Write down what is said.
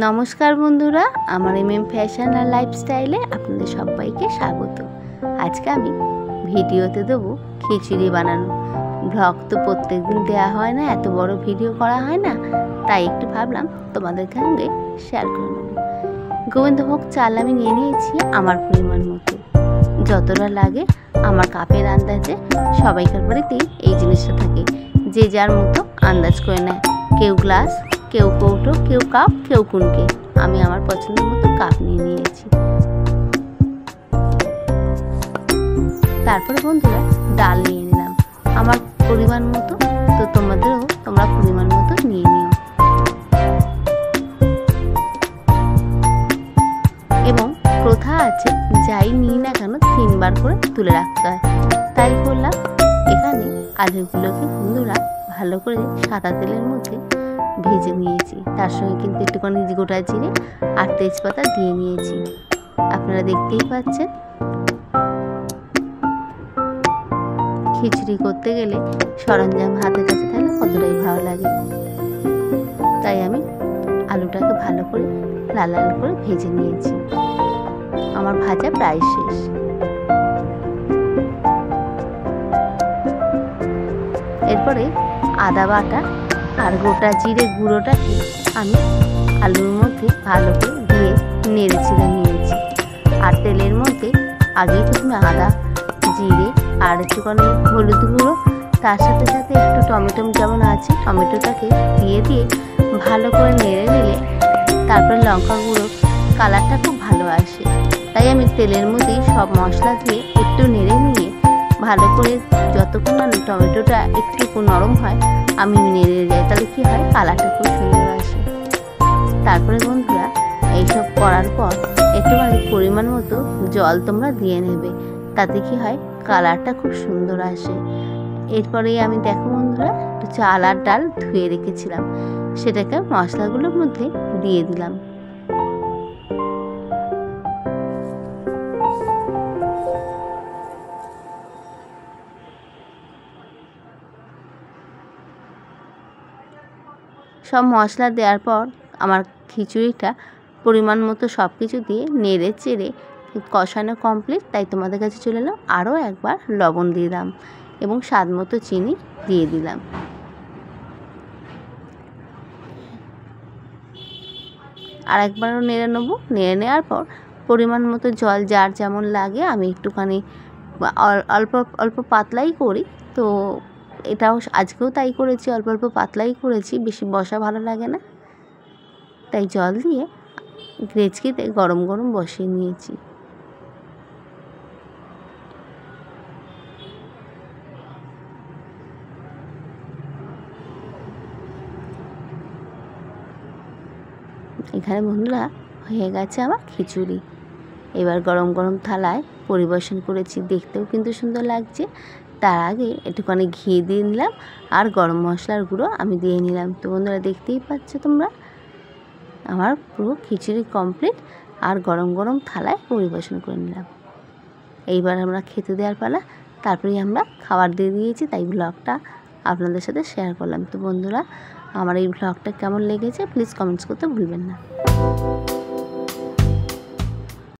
নমস্কার বন্ধুরা, আমার এমএম ফ্যাশন আর লাইফস্টাইলে আপনাদের সবাইকে স্বাগত। আজকে আমি ভিডিওতে দেবো খিচুড়ি বানানো। ব্লগ তো প্রত্যেকদিন দেওয়া হয় না, এত বড় ভিডিও করা হয় না, তাই একটু ভাবলাম তোমাদের সঙ্গে শেয়ার করে নেব। গোবিন্দভোগ চাল আমি নিয়ে নিয়েছি আমার পরিমাণ মতো, যতটা লাগে আমার কাপের আন্দাজে। সবাইকার বাড়িতেই এই জিনিসটা থাকে, যে যার মতো আন্দাজ করে নেয়। কেউ গ্লাস, কেউ কৌটো, কেউ কাপ, কেউ কুনকে। আমি আমার পছন্দের মতো কাপ নিয়ে নিয়েছি। তারপরে বন্ধুরা ডাল নিয়ে নিলাম আমার পরিমাণ মতো, তো তোমরা পরিমাণ মতো নিয়ে নিও। এবং প্রথা আছে, যাই নিই না কেন 3 বার করে তুলে রাখতে হয়। তাই করলাম। এখানে আলুগুলোকে বন্ধুরা ভালো করে সাদা তেলের মধ্যে ভেজে নিয়েছি। তার সঙ্গে কিন্তু একটুখানি গোটা জিরে আর তেজপাতা দিয়ে নিয়েছি, আপনারা দেখতেই পাচ্ছেন। খিচুড়ি করতে গেলে সরঞ্জাম হাতের কাছে থাকলে কতটাই ভালো লাগে। তাই আমি আলুটাকে ভালো করে লাল লাল করে ভেজে নিয়েছি। আমার ভাজা প্রায় শেষ। এরপরে আদা বাটা আর গোটা জিরে গুঁড়োটাকে আমি আলুর মধ্যে ভালো করে দিয়ে নেড়ে চেড়ে নিয়েছি। আর তেলের মধ্যে আগেই প্রথমে আদা, জিরে আর একটুখানি হলুদ গুঁড়ো, তার সাথে সাথে একটু টমেটো যেমন আছে টমেটোটাকে দিয়ে ভালো করে নেড়ে নিলে তারপরে লঙ্কা গুঁড়ো কালারটা খুব ভালো আসে। তাই আমি তেলের মধ্যেই সব মশলা দিয়ে একটু নেড়ে নিয়ে ভালো করে যতক্ষণ না টমেটোটা একটু নরম হয় আমি নেড়ে যাই, তাহলে কী হয় কালারটা খুব সুন্দর আসে। তারপরে বন্ধুরা এইসব করার পর একটুখানি পরিমাণ মতো জল তোমরা দিয়ে নেবে, তাতে কি হয় কালারটা খুব সুন্দর আসে। এরপরেই আমি দেখো বন্ধুরা একটু চাল আর ডাল ধুয়ে রেখেছিলাম, সেটাকে মশলাগুলোর মধ্যে দিয়ে দিলাম। সব মশলা দেওয়ার পর আমার খিচুড়িটা পরিমাণ মতো সব কিছু দিয়ে নেড়ে চেড়ে কষানো কমপ্লিট। তাই তোমাদের কাছে চলে এলাম, আরও একবার লবণ দিয়ে দিলাম এবং স্বাদ মতো চিনি দিয়ে দিলাম। আর একবারও নেড়ে নেবো। নেড়ে নেওয়ার পর পরিমাণ মতো জল যার যেমন লাগে, আমি একটুখানি অল্প অল্প পাতলাই করি, তো এটাও আজকেও তাই করেছি, অল্প অল্প পাতলাই করেছি, বেশি বসা ভালো লাগে না। তাই জল দিয়ে গ্রেজকিতে গরম গরম বসিয়ে নিয়েছি। এখানে বন্ধুরা হয়ে গেছে আমার খিচুড়ি। এবার গরম গরম থালায় পরিবেশন করেছি, দেখতেও কিন্তু সুন্দর লাগছে। তার আগে একটুখানি ঘি দিয়ে নিলাম আর গরম মশলার গুঁড়ো আমি দিয়ে নিলাম। তো বন্ধুরা দেখতেই পাচ্ছ তোমরা, আমার পুরো খিচুড়ি কমপ্লিট আর গরম গরম থালায় পরিবেশন করে নিলাম। এইবার আমরা খেতে দেওয়ার পালা। তারপরেই আমরা খাবার দিয়ে দিয়েছি, তাই ব্লগটা আপনাদের সাথে শেয়ার করলাম। তো বন্ধুরা আমার এই ব্লগটা কেমন লেগেছে প্লিজ কমেন্টস করতে ভুলবেন না।